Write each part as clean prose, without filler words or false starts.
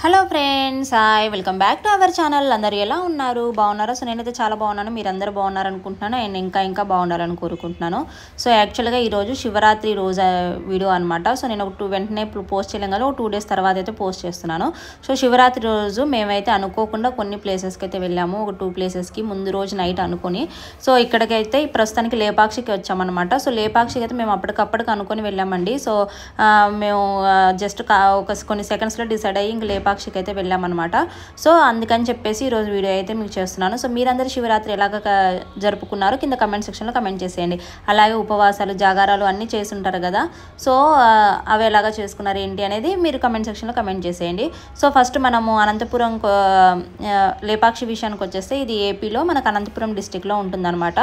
Hello friends, hi, welcome back to our channel. అందరూ ఎలా ఉన్నారు? బాగున్నారా? సో నేనైతే చాలా బాగున్నాను. మీరందరూ బాగున్నారనుకుంటున్నాను అండ్ ఇంకా బాగుండాలని కోరుకుంటున్నాను. సో యాక్చువల్గా ఈరోజు శివరాత్రి రోజు వీడియో అనమాట. సో నేను వెంటనే పోస్ట్ చేయలేం కదా, ఒక 2 days తర్వాత అయితే పోస్ట్ చేస్తున్నాను. సో శివరాత్రి రోజు మేమైతే అనుకోకుండా కొన్ని ప్లేసెస్కి అయితే వెళ్ళాము. ఒక 2 places-కి ముందు రోజు నైట్ అనుకొని సో ఇక్కడికైతే ప్రస్తుతానికి లేపాక్షికి వచ్చామన్నమాట. సో లేపాక్షికి అయితే మేము అప్పటికప్పటికి అనుకొని వెళ్ళామండి. సో మేము జస్ట్ కొన్ని సెకండ్స్లో డిసైడ్ అయ్యి ఇంక లేపాక్షికి అయితే వెళ్ళామన్నమాట. సో అందుకని చెప్పేసి ఈరోజు వీడియో అయితే మీకు చేస్తున్నాను. సో మీరందరూ శివరాత్రి ఎలాగ జరుపుకున్నారో కింద కమెంట్ సెక్షన్లో కమెంట్ చేసేయండి. అలాగే ఉపవాసాలు, జాగారాలు అన్నీ చేసి ఉంటారు కదా, సో అవి ఎలాగ చేసుకున్నారు ఏంటి అనేది మీరు కమెంట్ సెక్షన్లో కమెంట్ చేసేయండి. సో ఫస్ట్ మనము అనంతపురం లేపాక్షి విషయానికి వచ్చేస్తే ఇది ఏపీలో మనకు అనంతపురం డిస్టిక్లో ఉంటుందన్నమాట.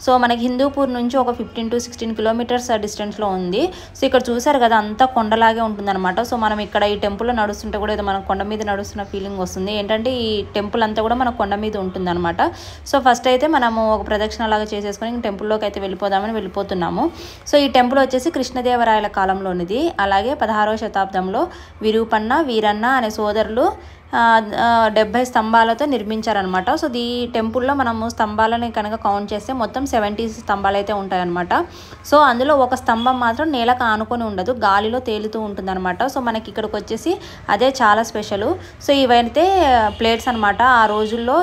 సో మనకి హిందూపూర్ నుంచి ఒక 15 to 16 kilometers డిస్టెన్స్లో ఉంది. సో ఇక్కడ చూసారు కదా, అంతా కొండలాగే ఉంటుందన్నమాట. సో మనం ఇక్కడ ఈ టెంపుల్లో నడుస్తుంటే కూడా ఏదో మనం కొండ మీద నడుస్తున్న ఫీలింగ్ వస్తుంది. ఏంటంటే ఈ టెంపుల్ అంతా కూడా మన కొండ మీద ఉంటుందన్నమాట. సో ఫస్ట్ అయితే మనము ఒక ప్రదక్షిణ లాగా చేసేసుకొని టెంపుల్లోకి అయితే వెళ్ళిపోతున్నాము. సో ఈ టెంపుల్ వచ్చేసి కృష్ణదేవరాయల కాలంలోనిది. అలాగే 16వ శతాబ్దంలో విరూపన్న, వీరన్న అనే సోదరులు 70 స్తంభాలతో నిర్మించారనమాట. సో ఈ టెంపుల్లో మనము స్తంభాలని కనుక కౌంట్ చేస్తే మొత్తం 70 స్తంభాలు అయితే ఉంటాయన్నమాట. సో అందులో ఒక స్తంభం మాత్రం నేలకు ఆనుకొని ఉండదు, గాలిలో తేలుతూ ఉంటుందన్నమాట. సో మనకి ఇక్కడికి వచ్చేసి అదే చాలా స్పెషల్. సో ఇవైతే ప్లేట్స్ అనమాట. ఆ రోజుల్లో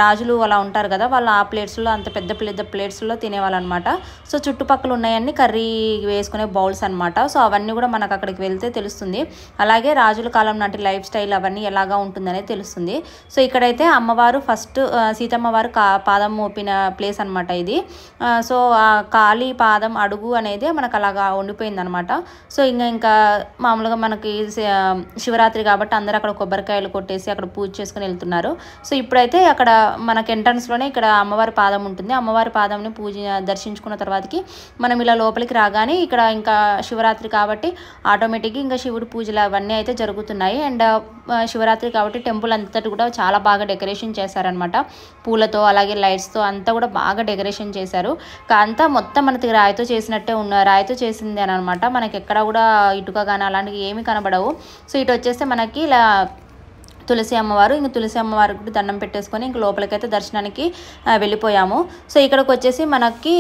రాజులు అలా ఉంటారు కదా, వాళ్ళు ఆ ప్లేట్స్లో అంత పెద్ద ప్లేట్స్లో తినేవాళ్ళు అనమాట. సో చుట్టుపక్కల ఉన్నాయన్నీ కర్రీ వేసుకునే బౌల్స్ అనమాట. సో అవన్నీ కూడా మనకు అక్కడికి వెళ్తే తెలుస్తుంది. అలాగే రాజుల కాలం నాటి లైఫ్ స్టైల్ అవన్నీ ఎలాగా ఉంటుందనేది తెలుస్తుంది. సో ఇక్కడైతే అమ్మవారు ఫస్ట్ సీతమ్మ వారు పాదం మోపిన ప్లేస్ అనమాట ఇది. సో ఆ కాళీ పాదం అడుగు అనేది మనకు అలాగా ఉండిపోయింది అనమాట. సో ఇంకా మామూలుగా మనకి శివరాత్రి కాబట్టి అందరూ అక్కడ కొబ్బరికాయలు కొట్టేసి అక్కడ పూజ చేసుకుని వెళ్తున్నారు. సో ఇప్పుడైతే అక్కడ మనకి ఎంట్రన్స్లోనే ఇక్కడ అమ్మవారి పాదం ఉంటుంది. అమ్మవారి పాదంని దర్శించుకున్న తర్వాతకి మనం ఇలా లోపలికి రాగానే ఇక్కడ ఇంకా శివరాత్రి కాబట్టి ఆటోమేటిక్గా ఇంకా శివుడి పూజలు అవన్నీ అయితే జరుగుతున్నాయి. అండ్ శివరాత్రి కాబట్టి టెంపుల్ అంతటి కూడా చాలా బాగా డెకరేషన్ చేశారనమాట. పూలతో అలాగే లైట్స్తో అంతా కూడా బాగా డెకరేషన్ చేశారు. అంతా మొత్తం మనకి రాయితో చేసినట్టే రాయితో చేసింది అని అనమాట. మనకి ఎక్కడ కూడా ఇటుక కానీ అలాంటివి ఏమీ కనబడవు. సో ఇటు వచ్చేస్తే మనకి ఇలా తులసి అమ్మవారికి కూడా దండం పెట్టేసుకొని ఇంక లోపలికైతే దర్శనానికి వెళ్ళిపోయాము. సో ఇక్కడికి వచ్చేసి మనకి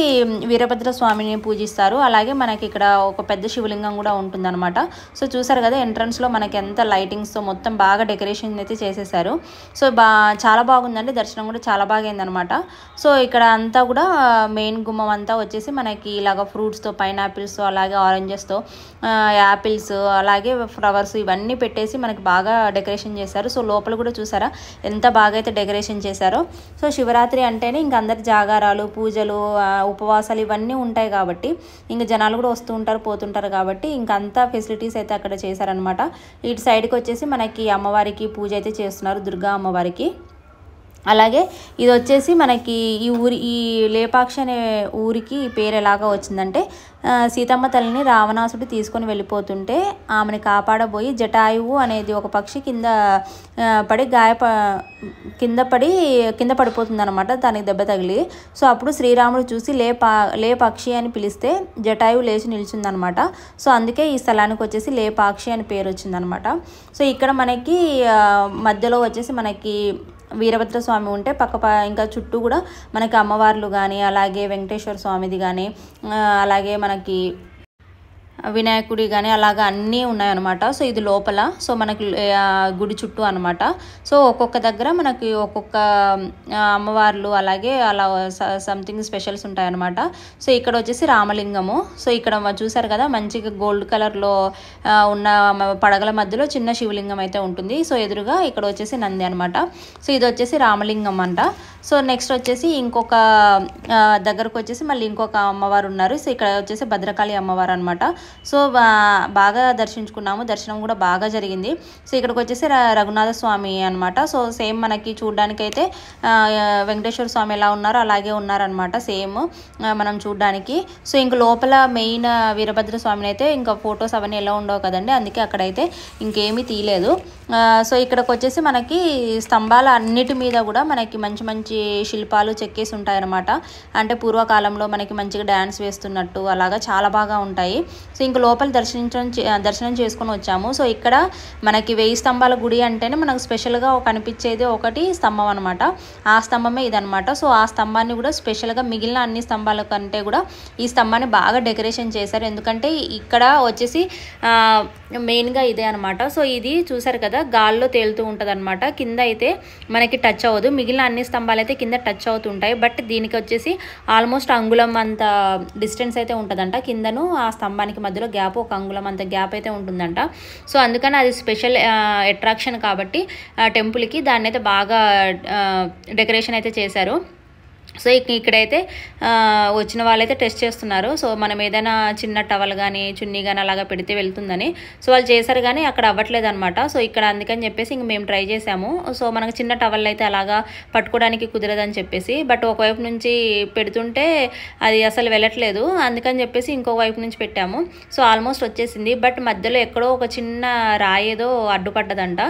వీరభద్ర స్వామిని పూజిస్తారు. అలాగే మనకి ఇక్కడ ఒక పెద్ద శివలింగం కూడా ఉంటుందన్నమాట. సో చూసారు కదా, ఎంట్రన్స్లో మనకి ఎంత లైటింగ్స్తో మొత్తం బాగా డెకరేషన్ అయితే చేసేసారు. సో చాలా బాగుందండి, దర్శనం కూడా చాలా బాగా అయిందనమాట. సో ఇక్కడ అంతా కూడా మెయిన్ గుమ్మం అంతా వచ్చేసి మనకి ఇలాగ ఫ్రూట్స్తో, పైనాపిల్స్తో అలాగే ఆరెంజెస్తో, యాపిల్స్ అలాగే ఫ్లవర్స్ ఇవన్నీ పెట్టేసి మనకి బాగా డెకరేషన్ చేశారు. సో లోపల కూడా చూసారా ఎంత బాగా అయితే డెకరేషన్ చేశారో. సో శివరాత్రి అంటేనే ఇంక అందరి జాగారాలు, పూజలు, ఉపవాసాలు ఇవన్నీ ఉంటాయి కాబట్టి ఇంక జనాలు కూడా వస్తూ ఉంటారు, పోతుంటారు కాబట్టి ఇంకంతా ఫెసిలిటీస్ అయితే అక్కడ చేశారనమాట. ఇటు సైడ్కి వచ్చేసి మనకి అమ్మవారికి పూజ అయితే చేస్తున్నారు, దుర్గా అమ్మవారికి. అలాగే ఇది వచ్చేసి మనకి ఈ లేపాక్షి అనే ఊరికి పేరు ఎలాగా వచ్చిందంటే, సీతమ్మ తల్లిని రావణాసుడు తీసుకొని వెళ్ళిపోతుంటే ఆమెను కాపాడబోయి జటాయువు అనేది ఒక పక్షి కింద పడిపోతుంది అనమాట, దానికి దెబ్బ తగిలి. సో అప్పుడు శ్రీరాముడు చూసి లేపాక్షి అని పిలిస్తే జటాయువు లేచి నిల్చుందనమాట. సో అందుకే ఈ స్థలానికి వచ్చేసి లేపాక్షి అని పేరు వచ్చిందనమాట. సో ఇక్కడ మనకి మధ్యలో వచ్చేసి మనకి వీరభద్ర స్వామి ఉంటే ఇంకా చుట్టూ కూడా మనకి అమ్మవార్లు కానీ అలాగే వెంకటేశ్వర స్వామిది కానీ అలాగే మనకి వినాయకుడి కానీ అలాగా అన్నీ ఉన్నాయన్నమాట. సో ఇది లోపల, సో మనకి గుడి చుట్టూ అనమాట. సో ఒక్కొక్క దగ్గర మనకి ఒక్కొక్క అమ్మవార్లు అలాగే అలా సంథింగ్ స్పెషల్స్ ఉంటాయన్నమాట. సో ఇక్కడ వచ్చేసి రామలింగము. సో ఇక్కడ చూసారు కదా, మంచిగా గోల్డ్ కలర్లో ఉన్న పడగల మధ్యలో చిన్న శివలింగం అయితే ఉంటుంది. సో ఎదురుగా ఇక్కడ వచ్చేసి నంది అనమాట. సో ఇది వచ్చేసి రామలింగం అంట. సో నెక్స్ట్ వచ్చేసి ఇంకొక దగ్గరకు వచ్చేసి మళ్ళీ ఇంకొక అమ్మవారు ఉన్నారు. సో ఇక్కడ వచ్చేసి భద్రకాళి అమ్మవారు అనమాట. సో బాగా దర్శించుకున్నాము, దర్శనం కూడా బాగా జరిగింది. సో ఇక్కడికి వచ్చేసి రఘునాథ స్వామి అనమాట. సో సేమ్ మనకి చూడడానికైతే వెంకటేశ్వర స్వామి ఎలా ఉన్నారో అలాగే ఉన్నారనమాట, సేమ్ మనం చూడడానికి. సో ఇంక లోపల మెయిన్ వీరభద్ర స్వామిని అయితే ఇంకా ఫొటోస్ అవన్నీ ఎలా ఉండవు కదండి, అందుకే అక్కడైతే ఇంకేమీ తీయలేదు. సో ఇక్కడికి వచ్చేసి మనకి స్తంభాల అన్నిటి మీద కూడా మనకి మంచి మంచి శిల్పాలు చెక్కేసి ఉంటాయన్నమాట. అంటే పూర్వకాలంలో మనకి మంచిగా డ్యాన్స్ వేస్తున్నట్టు అలాగా చాలా బాగా ఉంటాయి. సో ఇంక లోపల దర్శనం చేసుకొని వచ్చాము. సో ఇక్కడ మనకి 1000 స్తంభాల గుడి అంటేనే మనకు స్పెషల్గా కనిపించేది ఒకటి స్తంభం అనమాట. ఆ స్తంభమే ఇదనమాట. సో ఆ స్తంభాన్ని కూడా స్పెషల్గా మిగిలిన అన్ని స్తంభాల కంటే కూడా ఈ స్తంభాన్ని బాగా డెకరేషన్ చేశారు. ఎందుకంటే ఇక్కడ వచ్చేసి మెయిన్గా ఇదే అనమాట. సో ఇది చూసారు కదా, గాల్లో తేలుతూ ఉంటుంది అనమాట. కింద అయితే మనకి టచ్ అవ్వదు, మిగిలిన అన్ని స్తంభాలు అయితే కింద టచ్ అవుతుంటాయి. బట్ దీనికి వచ్చేసి ఆల్మోస్ట్ అంగుళం అంత డిస్టెన్స్ అయితే ఉంటుందంట. కిందను ఆ స్తంభానికి మధ్యలో గ్యాప్ 1 అంగుళం అంత గ్యాప్ అయితే ఉంటుందంట. సో అందుకని అది స్పెషల్ అట్రాక్షన్ కాబట్టి టెంపుల్కి దాన్ని అయితే బాగా డెకరేషన్ అయితే చేశారు. సో ఇక్కడైతే వచ్చిన వాళ్ళైతే టెస్ట్ చేస్తున్నారు. సో మనం ఏదైనా చిన్న టవల్ కానీ చున్నీ కానీ అలాగా పెడితే వెళ్తుందని. సో వాళ్ళు చేశారు కానీ అక్కడ అవ్వట్లేదు అనమాట. సో ఇక్కడ అందుకని చెప్పేసి ఇంక మేము ట్రై చేసాము. సో మనకు చిన్న టవల్ అయితే అలాగా పట్టుకోవడానికి కుదరదని చెప్పేసి, బట్ ఒకవైపు నుంచి పెడుతుంటే అది అసలు వెళ్ళట్లేదు. అందుకని చెప్పేసి ఇంకో వైపు నుంచి పెట్టాము. సో ఆల్మోస్ట్ వచ్చేసింది. బట్ మధ్యలో ఎక్కడో ఒక చిన్న రాయి ఏదో అడ్డుపడ్డదంట.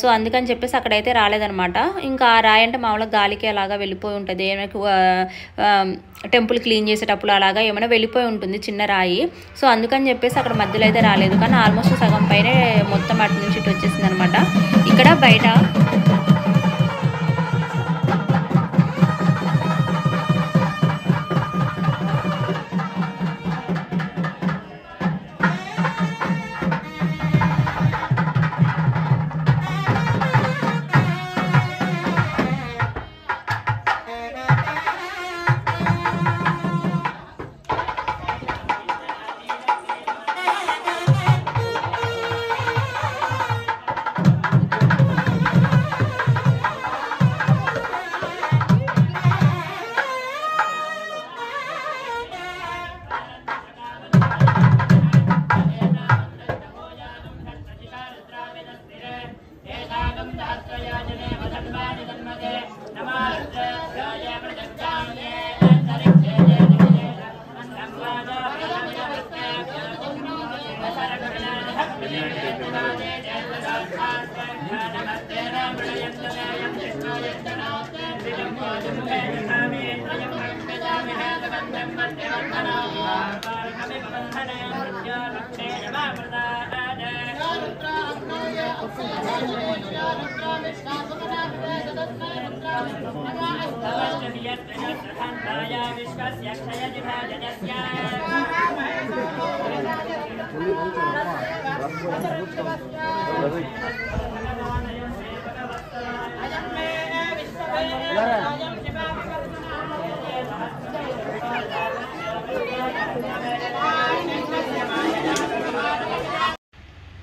సో అందుకని చెప్పేసి అక్కడైతే రాలేదనమాట. ఇంకా ఆ రాయి అంటే మామూలుగా గాలికి అలాగా వెళ్ళిపోయి ఉంటుంది, టెంపుల్ క్లీన్ చేసేటప్పుడు అలాగా ఏమైనా వెళ్ళిపోయి ఉంటుంది చిన్న రాయి. సో అందుకని చెప్పేసి అక్కడ మధ్యలో అయితే రాలేదు. కానీ ఆల్మోస్ట్ సగం పైనే మొత్తం అటు నుంచి ఇటు వచ్చేసింది అనమాట. ఇక్కడ బయట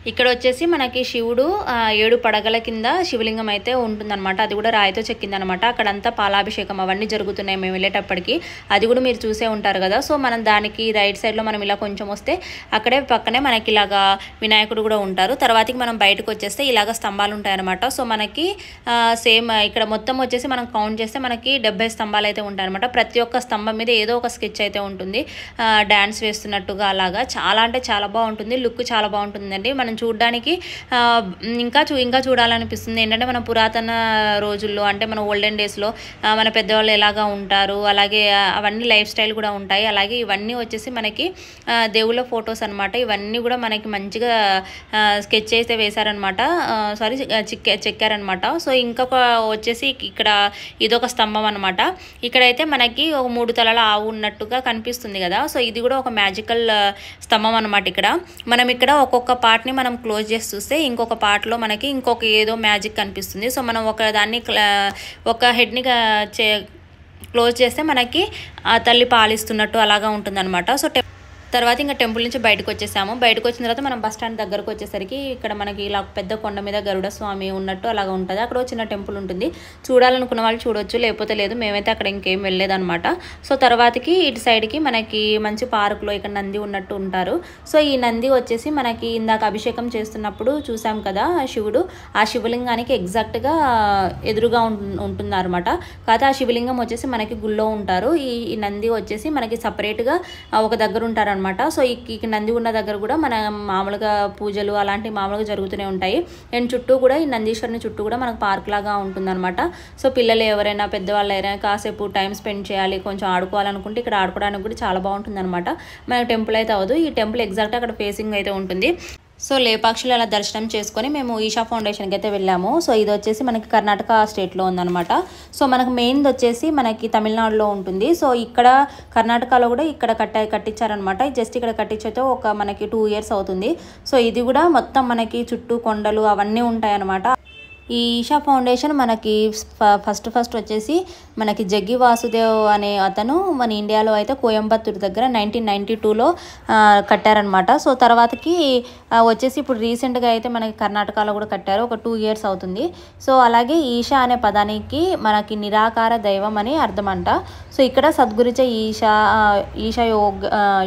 ఇక్కడ వచ్చేసి మనకి శివుడు 7 పడగల కింద శివలింగం అయితే ఉంటుందన్నమాట. అది కూడా రాయితో చెక్కిందనమాట. అక్కడంతా పాలాభిషేకం అవన్నీ జరుగుతున్నాయి మేము వెళ్ళేటప్పటికి. అది కూడా మీరు చూసే ఉంటారు కదా. సో మనం దానికి రైట్ సైడ్లో మనం ఇలా కొంచెం వస్తే అక్కడే పక్కనే మనకి ఇలాగా వినాయకుడు కూడా ఉంటారు. తర్వాతకి మనం బయటకు వచ్చేస్తే ఇలాగ స్తంభాలు ఉంటాయన్నమాట. సో మనకి సేమ్ ఇక్కడ మొత్తం వచ్చేసి మనం కౌంట్ చేస్తే మనకి 70 స్తంభాలు అయితే ఉంటాయన్నమాట. ప్రతి ఒక్క స్తంభం మీద ఏదో ఒక స్కెచ్ అయితే ఉంటుంది, డ్యాన్స్ వేస్తున్నట్టుగా అలాగా. చాలా అంటే చాలా బాగుంటుంది, లుక్ చాలా బాగుంటుందండి. మనం చూడడానికి ఇంకా చూడాలనిపిస్తుంది. ఏంటంటే మన పురాతన రోజుల్లో అంటే మన ఓల్డెన్ డేస్లో మన పెద్దవాళ్ళు ఎలాగా ఉంటారు, అలాగే అవన్నీ లైఫ్ స్టైల్ కూడా ఉంటాయి. అలాగే ఇవన్నీ వచ్చేసి మనకి దేవుళ్ళ ఫొటోస్ అనమాట. ఇవన్నీ కూడా మనకి మంచిగా స్కెచ్ అయితే వేశారనమాట, చెక్కారనమాట. సో ఇంకొక వచ్చేసి ఇక్కడ ఇదొక స్తంభం అనమాట. ఇక్కడైతే మనకి ఒక 3 తలల ఆవు ఉన్నట్టుగా కనిపిస్తుంది కదా. సో ఇది కూడా ఒక మ్యాజికల్ స్తంభం అనమాట. మనం ఇక్కడ ఒక్కొక్క పార్ట్ని మనం క్లోజ్ చేసి చూస్తే ఇంకొక పార్ట్లో మనకి ఇంకొక ఏదో మ్యాజిక్ కనిపిస్తుంది. సో మనం ఒక హెడ్ని క్లోజ్ చేస్తే మనకి ఆ తల్లి పాలిస్తున్నట్టు అలాగా ఉంటుందన్నమాట. సో తర్వాత ఇంకా టెంపుల్ నుంచి బయటకు వచ్చేసాము. బయటకు వచ్చిన తర్వాత మనం బస్ స్టాండ్ దగ్గరకు వచ్చేసరికి ఇక్కడ మనకి ఇలా పెద్ద కొండ మీద గరుడ స్వామి ఉన్నట్టు అలాగా ఉంటుంది. అక్కడ చిన్న టెంపుల్ ఉంటుంది, చూడాలనుకున్న వాళ్ళు చూడొచ్చు, లేకపోతే లేదు. మేమైతే అక్కడ ఇంకేం వెళ్ళలేదన్నమాట. సో తర్వాతకి ఇటు సైడ్కి మనకి మంచి పార్కులో ఇక్కడ నంది ఉన్నట్టు ఉంటారు. సో ఈ నంది వచ్చేసి మనకి ఇందాక అభిషేకం చేస్తున్నప్పుడు చూసాం కదా శివుడు, ఆ శివలింగానికి ఎగ్జాక్ట్గా ఎదురుగా ఉంటుందన్నమాట. కాకపోతే ఆ శివలింగం వచ్చేసి మనకి గుళ్ళో ఉంటారు. ఈ నంది వచ్చేసి మనకి సపరేట్గా ఒక దగ్గర ఉంటారు. అనమాట. సో ఈ నంది ఉన్న దగ్గర కూడా మన మామూలుగా పూజలు అలాంటి మామూలుగా జరుగుతూనే ఉంటాయి. అండ్ చుట్టూ కూడా ఈ నందీశ్వరుని చుట్టూ కూడా మనకు పార్క్ లాగా ఉంటుందన్నమాట. సో పిల్లలు ఎవరైనా పెద్దవాళ్ళు ఎవరైనా కాసేపు టైం స్పెండ్ చేయాలి, కొంచెం ఆడుకోవాలనుకుంటే ఇక్కడ ఆడుకోవడానికి కూడా చాలా బాగుంటుంది అనమాట. మనకు టెంపుల్ అయితే అవ్వదు, ఈ టెంపుల్ ఎగ్జాక్ట్ అక్కడ ఫేసింగ్ అయితే ఉంటుంది. సో లేపాక్షిలో అలా దర్శనం చేసుకొని మేము ఈషా ఫౌండేషన్కి అయితే వెళ్ళాము. సో ఇది వచ్చేసి మనకి కర్ణాటక స్టేట్లో ఉందన్నమాట. సో మనకు మెయిన్ది వచ్చేసి మనకి తమిళనాడులో ఉంటుంది. సో ఇక్కడ కర్ణాటకలో కూడా ఇక్కడ కట్టించారనమాట. జస్ట్ ఇక్కడ కట్టించైతే ఒక మనకి 2 years అవుతుంది. సో ఇది కూడా మొత్తం మనకి చుట్టూ కొండలు అవన్నీ ఉంటాయన్నమాట. ఈ ఈషా ఫౌండేషన్ మనకి ఫస్ట్ వచ్చేసి మనకి జగ్గి వాసుదేవ్ అనే అతను మన ఇండియాలో అయితే కోయంబత్తూరు దగ్గర 1992లో కట్టారనమాట. సో తర్వాతకి వచ్చేసి ఇప్పుడు రీసెంట్గా అయితే మనకి కర్ణాటకలో కూడా కట్టారు, ఒక 2 years అవుతుంది. సో అలాగే ఈషా అనే పదానికి మనకి నిరాకార దైవం అని అర్థం అంట. సో ఇక్కడ సద్గురుచే ఈషా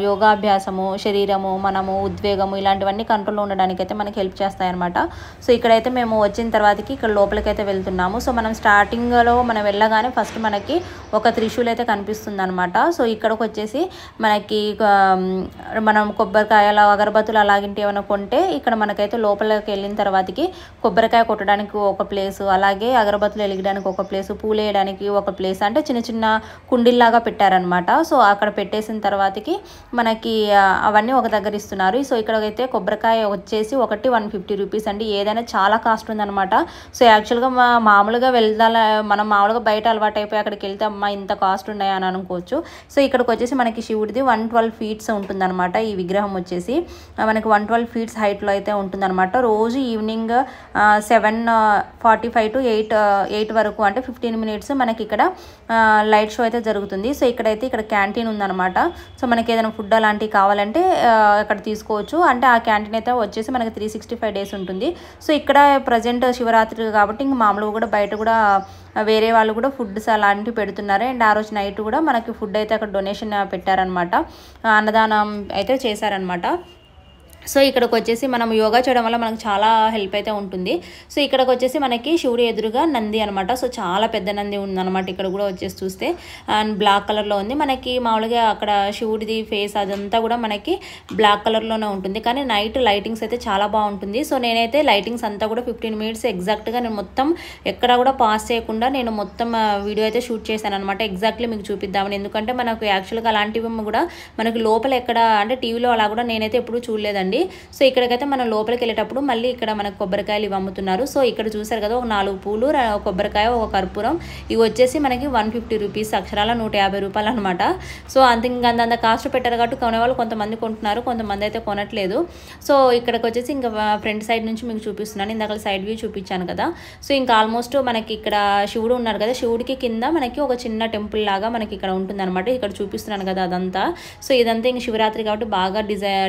యోగాభ్యాసము, శరీరము, మనము, ఉద్వేగము ఇలాంటివన్నీ కంట్రోల్లో ఉండడానికి అయితే మనకి హెల్ప్ చేస్తాయన్నమాట. సో ఇక్కడైతే మేము వచ్చిన తర్వాతకి ఇక్కడ లోపలికైతే వెళ్తున్నాము. సో మనం స్టార్టింగ్లో మనం వెళ్ళగానే ఫస్ట్ మనకి ఒక త్రిశూల్ అయితే కనిపిస్తుంది అనమాట. సో ఇక్కడికి వచ్చేసి మనకి మనం కొబ్బరికాయలు, అగరబత్తులు అలాంటివి ఏమైనా కొంటే ఇక్కడ మనకైతే లోపలికి వెళ్ళిన తర్వాతకి కొబ్బరికాయ కొట్టడానికి ఒక ప్లేసు, అలాగే అగరబత్తులు వెలిగడానికి ఒక ప్లేసు, పూలు వేయడానికి ఒక ప్లేస్, అంటే చిన్న చిన్న కుండీల్లాగా పెట్టారనమాట. సో అక్కడ పెట్టేసిన తర్వాతకి మనకి అవన్నీ ఒక దగ్గర ఇస్తున్నారు. సో ఇక్కడైతే కొబ్బరికాయ వచ్చేసి ఒకటి 150 రూపీస్ అండి. ఏదైనా చాలా కాస్ట్ ఉందన్నమాట. సో యాక్చువల్గా మామూలుగా మనం మామూలుగా బయట అలవాటు అయిపోయి అక్కడికి వెళ్తే అమ్మ ఇంత కాస్ట్ ఉన్నాయా అని అనుకోవచ్చు. సో ఇక్కడికి వచ్చేసి మనకి శివుడిది 112 feet ఉంటుందన్నమాట. ఈ విగ్రహం వచ్చేసి మనకి 112 feet హైట్లో అయితే ఉంటుందన్నమాట. రోజు ఈవినింగ్ 7:45 to 8 వరకు, అంటే 15 minutes మనకి ఇక్కడ లైట్ షో అయితే జరుగుతుంది. సో ఇక్కడ క్యాంటీన్ ఉందన్నమాట. సో మనకి ఏదైనా ఫుడ్ అలాంటివి కావాలంటే అక్కడ తీసుకోవచ్చు. అంటే ఆ క్యాంటీన్ అయితే వచ్చేసి మనకి 365 days ఉంటుంది. సో ఇక్కడ ప్రజెంట్ శివరాత్రి కాబట్టి ఇంక మామూలుగా కూడా బయట కూడా వేరే వాళ్ళు కూడా ఫుడ్స్ అలాంటివి పెడుతున్నారు. అండ్ ఆ రోజు నైట్ కూడా మనకి ఫుడ్ అయితే అక్కడ డొనేషన్ పెట్టారనమాట, అన్నదానం అయితే చేశారనమాట. సో ఇక్కడికి వచ్చేసి మనం యోగా చేయడం వల్ల మనకు చాలా హెల్ప్ అయితే ఉంటుంది. సో ఇక్కడికి వచ్చేసి మనకి శివుడి ఎదురుగా నంది అనమాట. సో చాలా పెద్ద నంది ఉందన్నమాట. ఇక్కడ కూడా వచ్చేసి చూస్తే అండ్ బ్లాక్ కలర్లో ఉంది. మనకి మామూలుగా అక్కడ శివుడిది ఫేస్ అదంతా కూడా మనకి బ్లాక్ కలర్లోనే ఉంటుంది, కానీ నైట్ లైటింగ్స్ అయితే చాలా బాగుంటుంది. సో నేనైతే లైటింగ్స్ అంతా కూడా 15 minutes ఎగ్జాక్ట్గా నేను మొత్తం ఎక్కడ కూడా పాస్ చేయకుండా నేను మొత్తం వీడియో అయితే షూట్ చేశాను అనమాట. ఎగ్జాక్ట్లీ మీకు చూపిద్దామని, ఎందుకంటే మనకు యాక్చువల్గా అలాంటివి కూడా మనకి లోపల ఎక్కడ అంటే టీవీలో అలా కూడా నేనైతే ఎప్పుడూ చూడలేదండి. సో ఇక్కడికైతే మనం లోపలికి వెళ్ళేటప్పుడు మళ్ళీ ఇక్కడ మనకు కొబ్బరికాయలు ఇవి అమ్ముతున్నారు. సో ఇక్కడ చూసారు కదా, ఒక 4 పూలు, కొబ్బరికాయ, ఒక కర్పూరం, ఇవి వచ్చేసి మనకి 150 రూపీస్, అక్షరాల 150 రూపాయలు అనమాట. సో అంత కాస్ట్ పెట్టారు కాబట్టి కొనేవాళ్ళు కొంతమంది కొంటున్నారు, కొంతమంది అయితే కొనట్లేదు. సో ఇక్కడికి వచ్చేసి ఇంకా ఫ్రంట్ సైడ్ నుంచి మీకు చూపిస్తున్నాను. ఇందాక సైడ్ వ్యూ చూపించాను కదా. సో ఇంకా ఆల్మోస్ట్ మనకి ఇక్కడ శివుడు ఉన్నారు కదా, శివుడికి కింద మనకి ఒక చిన్న టెంపుల్ లాగా మనకి ఇక్కడ ఉంటుంది అనమాట. ఇక్కడ చూపిస్తున్నాను కదా అదంతా. సో ఇదంతా ఇంక శివరాత్రి కాబట్టి బాగా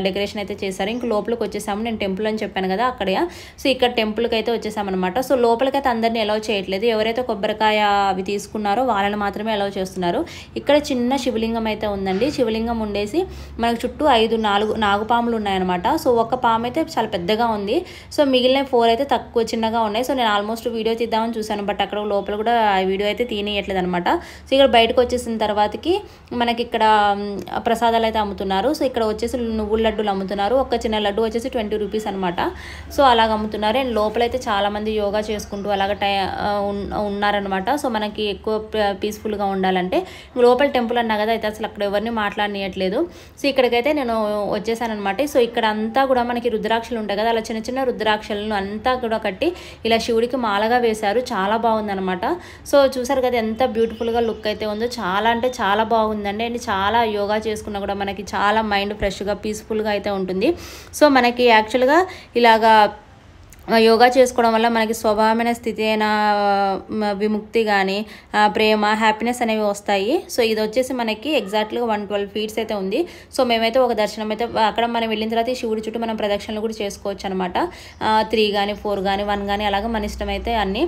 డెకరేషన్ అయితే చేశారు. ఇంక లోపలికి వచ్చేసాము. నేను టెంపుల్ అని చెప్పాను కదా అక్కడ. సో ఇక్కడ టెంపుల్కి అయితే వచ్చేసామన్నమాట. సో లోపలికైతే అందరినీ అలౌ చేయట్లేదు, ఎవరైతే కొబ్బరికాయ అవి తీసుకున్నారో వాళ్ళని మాత్రమే అలౌ చేస్తున్నారు. ఇక్కడ చిన్న శివలింగం అయితే ఉందండి. శివలింగం ఉండేసి మనకు చుట్టూ 5 నాగుపాములు ఉన్నాయన్నమాట. సో ఒక పాము అయితే చాలా పెద్దగా ఉంది. సో మిగిలిన 4 అయితే తక్కువ చిన్నగా ఉన్నాయి. సో నేను ఆల్మోస్ట్ వీడియో తీద్దామని చూశాను, బట్ అక్కడ లోపల కూడా వీడియో అయితే తీయట్లేదు అనమాట. సో ఇక్కడ బయటకు వచ్చేసిన తర్వాతకి మనకి ఇక్కడ ప్రసాదాలు అయితే అమ్ముతున్నారు. సో ఇక్కడ వచ్చేసి నువ్వుల లడ్డూలు అమ్ముతున్నారు. ఒక చిన్న లడ్డు వచ్చేసి 20 రూపీస్ అనమాట. సో అలాగ అమ్ముతున్నారు. అండ్ లోపలైతే చాలామంది యోగా చేసుకుంటూ అలాగ ఉన్నారనమాట. సో మనకి ఎక్కువ పీస్ఫుల్గా ఉండాలంటే లోపల టెంపుల్ అన్నా కదా, అయితే అసలు అక్కడ ఎవరిని మాట్లాడనీయట్లేదు. సో ఇక్కడికైతే నేను వచ్చేసాను అనమాట. సో ఇక్కడ అంతా కూడా మనకి రుద్రాక్షలు ఉంటాయి కదా, అలా చిన్న చిన్న రుద్రాక్షలను అంతా కూడా కట్టి ఇలా శివుడికి మాలగా వేశారు. చాలా బాగుందనమాట. సో చూసారు కదా ఎంత బ్యూటిఫుల్గా లుక్ అయితే ఉందో, చాలా అంటే చాలా బాగుందండి. అండ్ చాలా యోగా చేసుకున్నా కూడా మనకి చాలా మైండ్ ఫ్రెష్గా పీస్ఫుల్గా అయితే ఉంటుంది. సో మనకి యాక్చువల్గా ఇలాగా యోగా చేసుకోవడం వల్ల మనకి స్వభావమైన స్థితి అయిన విముక్తి కానీ ప్రేమ, హ్యాపీనెస్ అనేవి వస్తాయి. సో ఇది వచ్చేసి మనకి ఎగ్జాక్ట్గా 112 feet అయితే ఉంది. సో మేమైతే ఒక దర్శనం అయితే అక్కడ మనం వెళ్ళిన తర్వాత ఈ శివుడి చుట్టూ మనం ప్రదక్షిణలు కూడా చేసుకోవచ్చు అనమాట. 3 కానీ 4 కానీ 1 కానీ అలాగే మన ఇష్టం అయితే అన్నీ.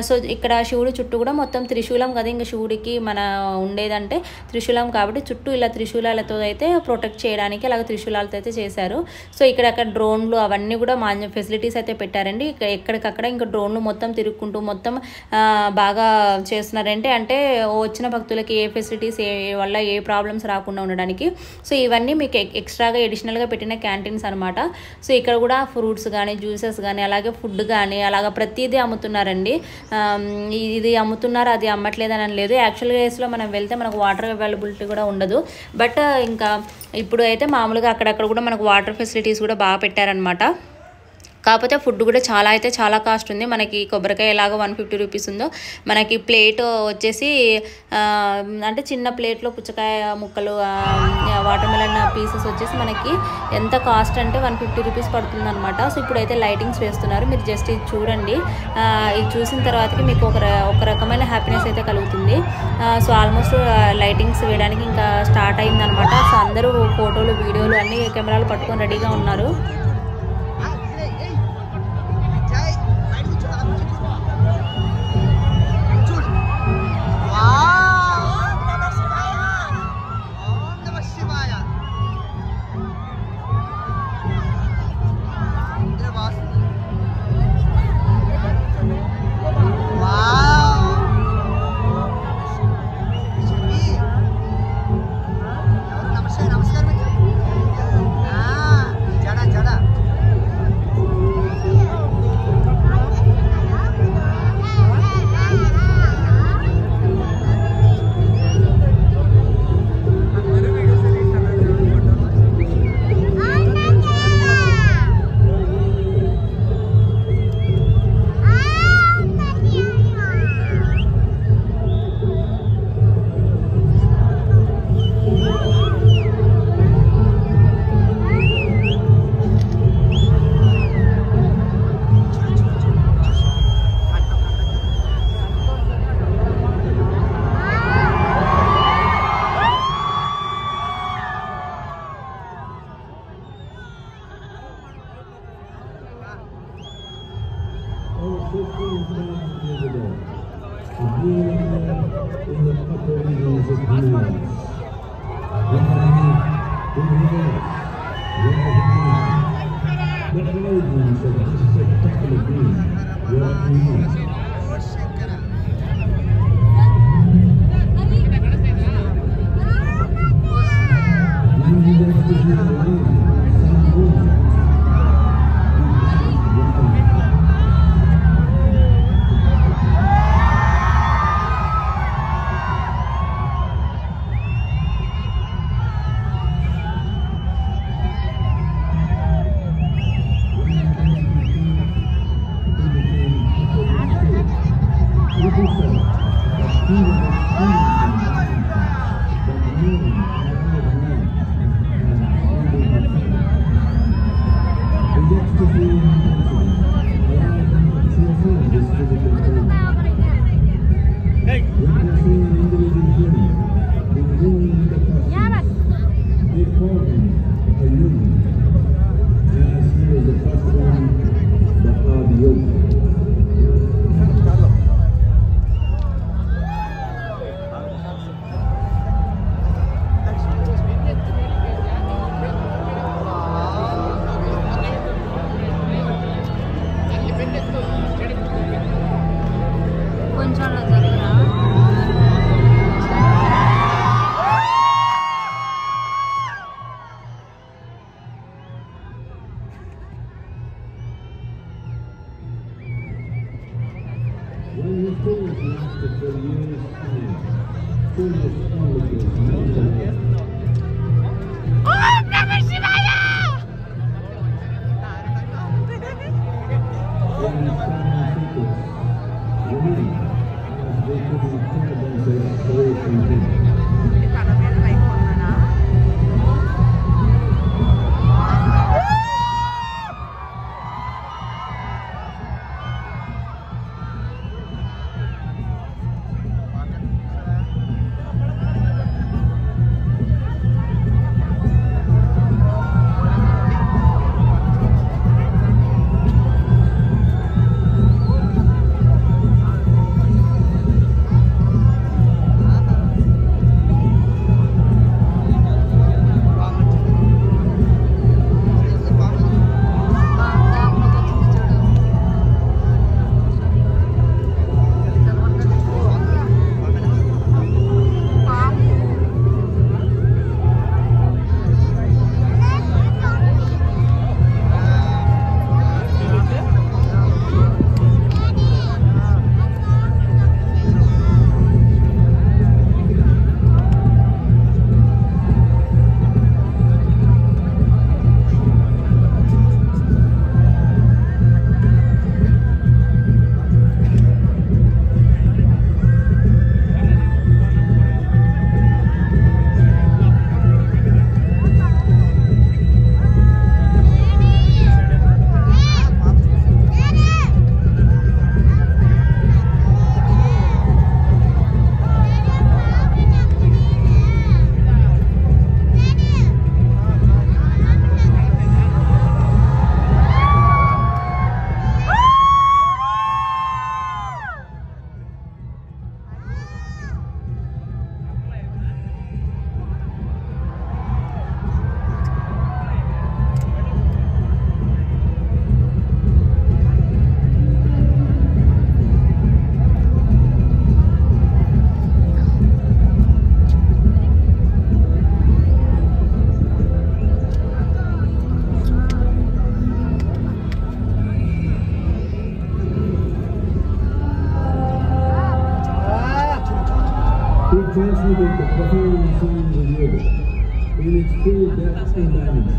సో ఇక్కడ శివుడి చుట్టూ కూడా మొత్తం త్రిశూలం కదా, ఇంకా శివుడికి మన ఉండేదంటే త్రిశూలం కాబట్టి చుట్టూ ఇలా త్రిశూలాలతో అయితే ప్రొటెక్ట్ చేయడానికి అలాగే త్రిశూలాలతో అయితే చేశారు. సో ఇక్కడ డ్రోన్లు అవన్నీ కూడా ఫెసిలిటీస్ అయితే పెట్టారండి. ఎక్కడికక్కడ ఇంకా డ్రోన్లు మొత్తం తిరుగుకుంటూ మొత్తం బాగా చేస్తున్నారంటే అంటే వచ్చిన భక్తులకి ఏ ఫెసిలిటీస్ వల్ల ఏ ప్రాబ్లమ్స్ రాకుండా ఉండడానికి. సో ఇవన్నీ మీకు ఎక్స్ట్రాగా ఎడిషనల్గా పెట్టిన క్యాంటీన్స్ అనమాట. సో ఇక్కడ కూడా ఫ్రూట్స్ కానీ జ్యూసెస్ కానీ అలాగే ఫుడ్ కానీ అలాగ ప్రతిదీ అమ్ముతున్నారండి. ఇది అమ్ముతున్నారు అది అమ్మట్లేదని లేదు. యాక్చువల్ కేసులో మనం వెళ్తే మనకు వాటర్ అవైలబిలిటీ కూడా ఉండదు. బట్ ఇంకా ఇప్పుడు అయితే మామూలుగా అక్కడక్కడ కూడా మనకు వాటర్ ఫెసిలిటీస్ కూడా బాగా పెట్టారనమాట. కాకపోతే ఫుడ్ కూడా చాలా కాస్ట్ ఉంది. మనకి కొబ్బరికాయ ఎలాగో 150 రూపీస్ ఉందో మనకి ప్లేట్ వచ్చేసి అంటే చిన్న ప్లేట్లో పుచ్చకాయ ముక్కలు వాటర్ మెలన్ పీసెస్ వచ్చేసి మనకి ఎంత కాస్ట్ అంటే 150 రూపీస్ పడుతుంది అనమాట. సో ఇప్పుడైతే లైటింగ్స్ వేస్తున్నారు. మీరు జస్ట్ ఇది చూడండి. ఇది చూసిన తర్వాతకి మీకు ఒక రకమైన హ్యాపీనెస్ అయితే కలుగుతుంది. సో ఆల్మోస్ట్ లైటింగ్స్ వేయడానికి ఇంకా స్టార్ట్ అయిందనమాట. సో అందరూ ఫోటోలు వీడియోలు అన్ని కెమెరాలు పట్టుకొని రెడీగా ఉన్నారు. He transmitted the profound science of yoga in its full depth and dimension.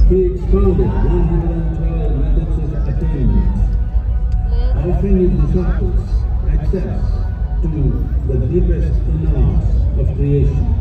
He expounded 112 methods of attainment, offering his disciples access to the deepest knowledge of creation.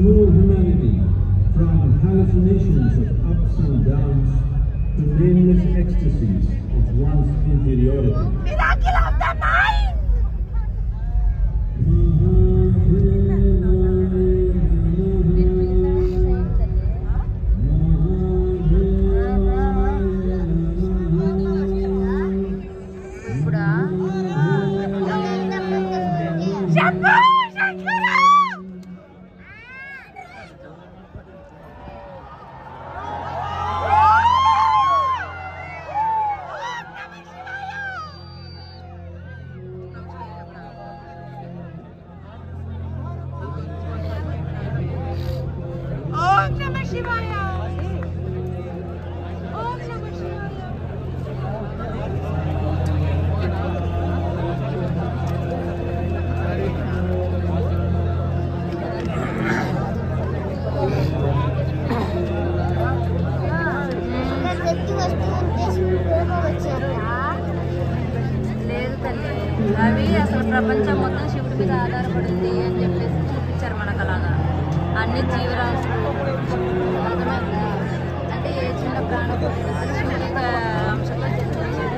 remove humanity from hallucinations of ups and downs to nameless ecstasies of one's inferiority. Miracle of the mind! లేదు తల్లి, అవి అసలు ప్రపంచం మొత్తం శివుడి మీద ఆధారపడింది అని చెప్పేసి చూపించారు మనకు. అలాగా అన్ని జీవరాశులు అర్థమైందా? అంటే ఏ చిన్న ప్రాణం శివుడి అంశంలో చూపించారు.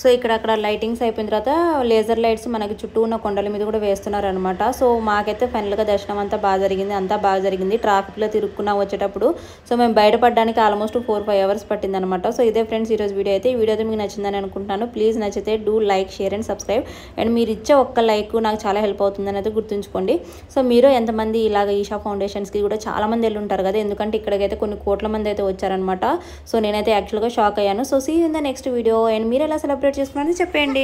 సో ఇక్కడ అక్కడ లైటింగ్స్ అయిపోయిన తర్వాత లేజర్ లైట్స్ మనకి చుట్టూ ఉన్న కొండల మీద కూడా వేస్తున్నారు అనమాట. సో మాకైతే ఫైనల్గా దర్శనం అంతా బాగా జరిగింది. ట్రాఫిక్లో తిరుక్కున్నా వచ్చేటప్పుడు. సో మేము బయటపడడానికి ఆల్మోస్ట్ 4-5 అవర్స్ పట్టిందనమాట. సో ఇదే ఫ్రెండ్స్ ఈరోజు వీడియో అయితే. ఈ వీడియో అయితే మీకు నచ్చిందని అనుకుంటున్నాను. ప్లీజ్ నచ్చితే do like, share and subscribe. And మీరు ఇచ్చే ఒక్క లైక్ నాకు చాలా హెల్ప్ అవుతుందని అయితే గుర్తుంచుకోండి. సో మీరు ఎంతమంది ఇలాగ ఈషా ఫౌండేషన్స్కి కూడా చాలామంది వెళ్ళి ఉంటారు కదా, ఎందుకంటే ఇక్కడికైతే కొన్ని కోట్ల మంది అయితే వచ్చారనమాట. సో నేనైతే యాక్చువల్గా షాక్ అయ్యాను. So see in the next video. And మీరు ఎలా సెలబ్రేట్ చేసుకున్నారని చెప్పండి.